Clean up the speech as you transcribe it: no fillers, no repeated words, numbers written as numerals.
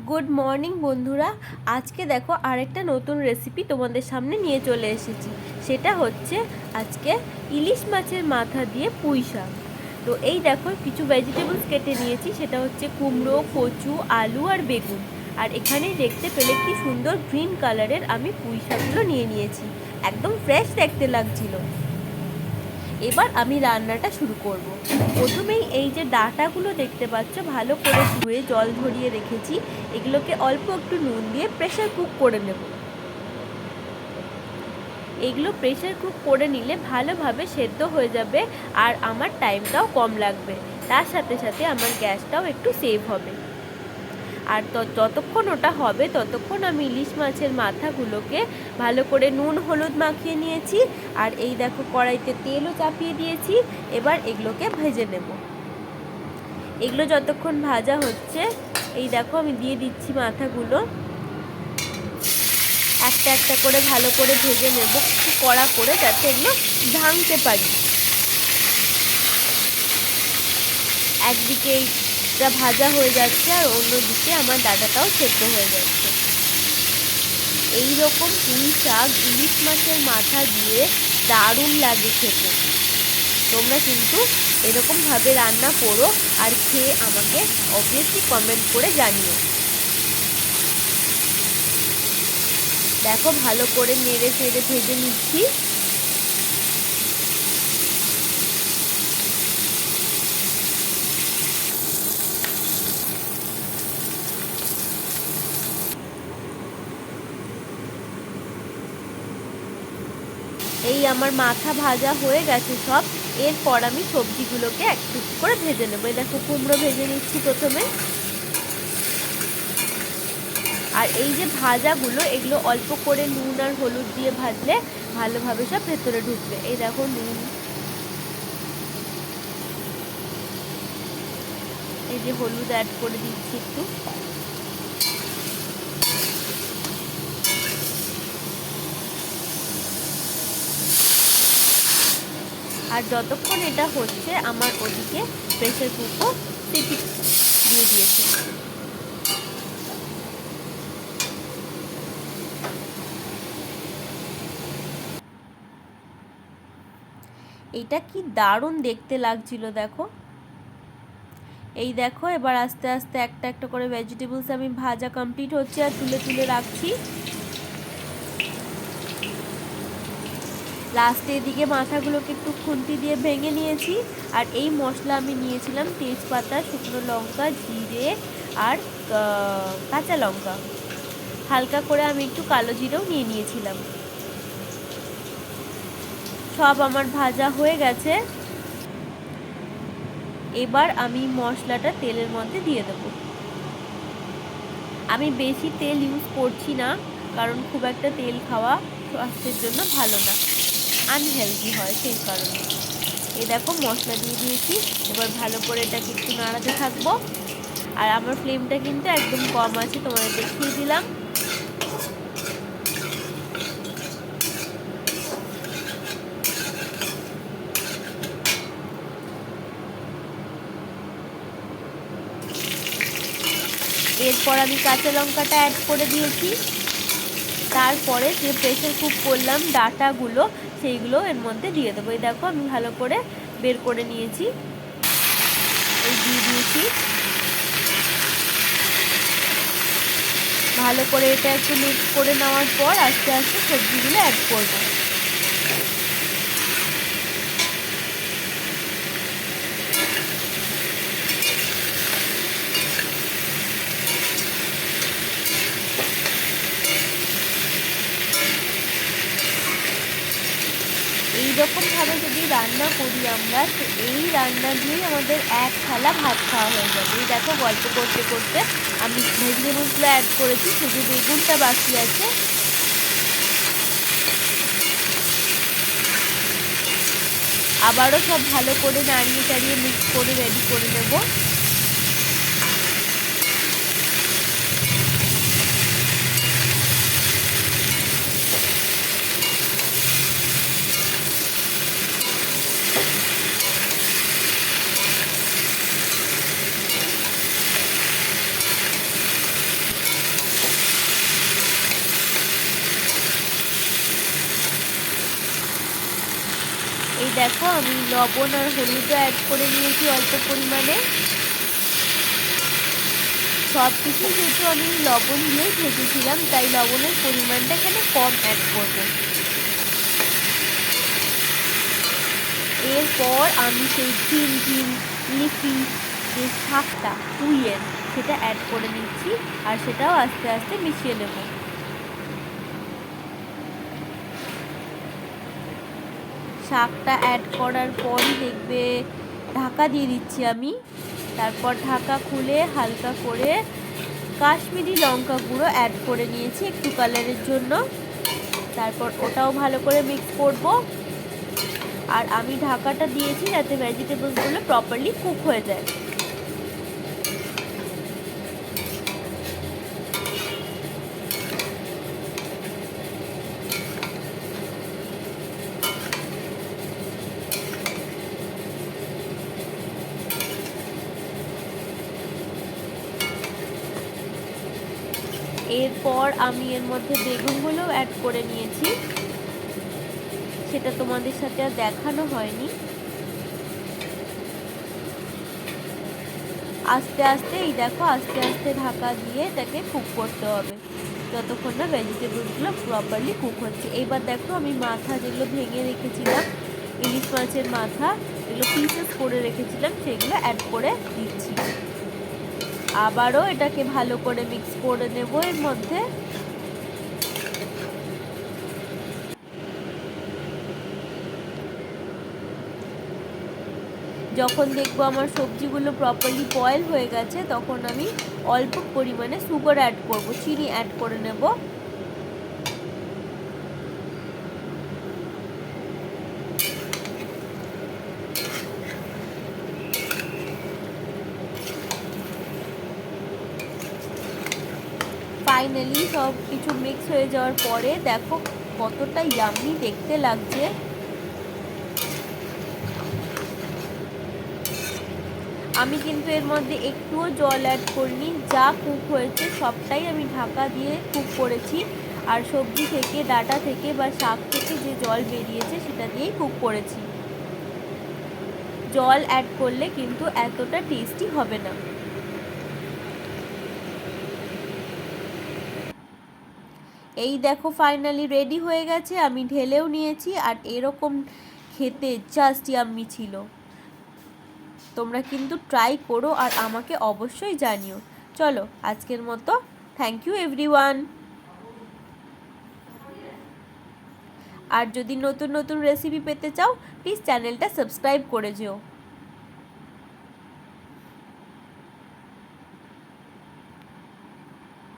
Good morning বন্ধুরা। আজকে দেখো আরেকটা নতুন রেসিপি তোমাদের সামনে নিয়ে চলে এসেছি। সেটা হচ্ছে আজকে ইলিশ মাছের মাথা দিয়ে পুঁই শাক। তো এই দেখো কিছু ভেজিটেবলস কেটে নিয়েছি, সেটা হচ্ছে কুমড়ো, কচু, আলু আর বেগুন। আর এখানে দেখতে পেলে কি সুন্দর গ্রিন কালারের আমি পুঁই শাকগুলো নিয়ে নিয়েছি, একদম ফ্রেশ দেখতে লাগছিল। এবার আমি রান্নাটা শুরু করব। প্রথমেই এই যে ডাঁটাগুলো দেখতে পাচ্ছ ভালো করে ধুয়ে জল ঝরিয়ে রেখেছি, এগুলোকে অল্প একটু নুন দিয়ে প্রেশার কুক করে নেব। এগুলো প্রেশার কুক করে নিলে ভালোভাবে সেদ্ধ হয়ে যাবে আর আমার টাইমটাও কম লাগবে, তার সাথে সাথে আমার গ্যাসটাও একটু সেভ হবে। আর যতক্ষণ ওটা হবে ততক্ষণ আমি ইলিশ মাছের মাথাগুলোকে ভালো করে নুন হলুদ মাখিয়ে নিয়েছি। আর এই দেখো কড়াইতে তেলও চাপিয়ে দিয়েছি, এবার এগুলোকে ভেজে নেব। এগুলো যতক্ষণ ভাজা হচ্ছে এই দেখো আমি দিয়ে দিচ্ছি মাথাগুলো, একটা একটা করে ভালো করে ভেজে নেব, একটু কড়া করে, যাতে এগুলো ভাঙতে পারি। একদিকে এইটা ভাজা হয়ে যাচ্ছে আর অন্যদিকে আমার ডাঁটাটাও সেদ্ধ হয়ে যাচ্ছে। এই রকম পুঁই শাক ইলিশ মাছের মাথা দিয়ে দারুণ লাগে খেতে। তোমরা কিন্তু এরকমভাবে রান্না করো আর খেয়ে আমাকে অবভিয়াসলি কমেন্ট করে জানিও। দেখো ভালো করে নেড়ে চেড়ে ভেজে নিচ্ছি। এই আমার মাথা ভাজা হয়ে গেছে সব। এরপর আমি সবজিগুলোকে একটু করে ভেজে নেবো। এই দেখো কুমড়ো ভেজে নিচ্ছি প্রথমে। আর এই যে ভাজাগুলো এগুলো অল্প করে নুন আর হলুদ দিয়ে ভাজলে ভালোভাবে সব ভেতরে ঢুকবে। এই দেখো নুন, এই যে হলুদ অ্যাড করে দিচ্ছি একটু। আর যতক্ষণ এটা হচ্ছে আমার ওদিকে প্রেসার কুকার সিটি দিয়ে দিয়েছে। এটা কি দারুণ দেখতে লাগছিল দেখো। এই দেখো এবার আস্তে আস্তে একটা একটা করে ভেজিটেবলস আমি ভাজা কমপ্লিট হচ্ছে আর তুলে তুলে রাখছি। লাস্টে এদিকে মাথাগুলোকে একটু খুন্তি দিয়ে ভেঙে নিয়েছি। আর এই মশলা আমি নিয়েছিলাম তেজপাতা, শুকনো লঙ্কা, জিরে আর কাঁচা লঙ্কা, হালকা করে আমি একটু কালো জিরেও নিয়ে নিয়েছিলাম। সব আমার ভাজা হয়ে গেছে। এবার আমি মশলাটা তেলের মধ্যে দিয়ে দেব। আমি বেশি তেল ইউজ করছি না, কারণ খুব একটা তেল খাওয়া স্বাস্থ্যের জন্য ভালো না, আনহেলদি হয়, সেই কারণে। এই দেখো মশলা দিয়ে দিয়েছি। এবার ভালো করে এটাকে একটু নাড়াতে থাকবো। আর আমার ফ্লেমটা কিন্তু একদম কম আছে, তোমাদের দেখিয়ে দিলাম। এরপর আমি কাঁচা লঙ্কাটা অ্যাড করে দিয়েছি। তারপরে যে প্রেসার কুক করলাম ডাঁটাগুলো, সেইগুলো এর মধ্যে দিয়ে দেবো। এই দেখো আমি ভালো করে বের করে নিয়েছি, এই দিয়ে দিয়েছি। ভালো করে এটা একটু মিক্স করে নেওয়ার পর আস্তে আস্তে সবজিগুলো অ্যাড করবো। এইরকমভাবে যদি রান্না করি আমরা, তো এই রান্না দিয়েই আমাদের এক থালা ভাত খাওয়া হয়ে যাবে। এই দেখো গল্প করতে করতে আমি ভেজিটেবলসগুলো অ্যাড করেছি, শুধু বেগুনটা বাকি আছে। আবারও সব ভালো করে নাড়িয়ে চাড়িয়ে মিক্স করে রেডি করে নেব। দেখো আমি লবণ আর হলুদও অ্যাড করে নিয়েছি অল্প পরিমাণে। সব কিছু যেহেতু আমি লবণ দিয়েই ভেজেছিলাম, তাই লবণের পরিমাণটা এখানে কম অ্যাড করব। এরপর আমি সেই গ্রিন লিফি যে শাকটা পুঁইয়ের, সেটা অ্যাড করে নিচ্ছি আর সেটাও আস্তে আস্তে মিশিয়ে নেব। শাকটা অ্যাড করার পরই দেখবে ঢাকা দিয়ে দিচ্ছি আমি। তারপর ঢাকা খুলে হালকা করে কাশ্মীরি লঙ্কা গুঁড়ো অ্যাড করে নিয়েছি একটু কালারের জন্য। তারপর ওটাও ভালো করে মিক্স করব। আর আমি ঢাকাটা দিয়েছি যাতে ভেজিটেবলসগুলো প্রপারলি কুক হয়ে যায়। এরপর আমি এর মধ্যে বেগুনগুলো অ্যাড করে নিয়েছি, সেটা তোমাদের সাথে আর দেখানো হয়নি। আস্তে আস্তে এই দেখো আস্তে আস্তে ঢাকা দিয়ে এটাকে কুক করতে হবে যতক্ষণ না ভেজিটেবলসগুলো প্রপারলি কুক হচ্ছে। এবার দেখো আমি মাথা যেগুলো ভেঙে রেখেছিলাম, ইলিশ মাছের মাথা, এগুলো পিসেস করে রেখেছিলাম, সেগুলো অ্যাড করে দিচ্ছি। আবারও এটাকে ভালো করে মিক্স করে নেব এর মধ্যে। যখন দেখবো আমার সবজিগুলো প্রপারলি বয়েল হয়ে গেছে, তখন আমি অল্প পরিমাণে সুগার অ্যাড করব, চিনি অ্যাড করে নেব। ফাইনালি সব কিছু মিক্স হয়ে যাওয়ার পরে দেখো কতটা ইয়াম্মি দেখতে লাগছে। আমি কিন্তু এর মধ্যে একটুও জল অ্যাড করিনি, যা কুক হয়েছে সবটাই আমি ঢাকা দিয়ে কুক করেছি। আর সবজি থেকে, ডাঁটা থেকে বা শাক থেকে যে জল বেরিয়েছে সেটা দিয়েই কুক করেছি। জল অ্যাড করলে কিন্তু এতটা টেস্টি হবে না। এই দেখো ফাইনালি রেডি হয়ে গেছে, আমি ঢেলেও নিয়েছি। আর এরকম খেতে জাস্ট ইয়াম্মি ছিল। তোমরা কিন্তু ট্রাই করো আর আমাকে অবশ্যই জানিও। চলো আজকের মতো থ্যাংক ইউ এভরিওয়ান। আর যদি নতুন নতুন রেসিপি পেতে চাও, প্লিজ চ্যানেলটা সাবস্ক্রাইব করে যেও।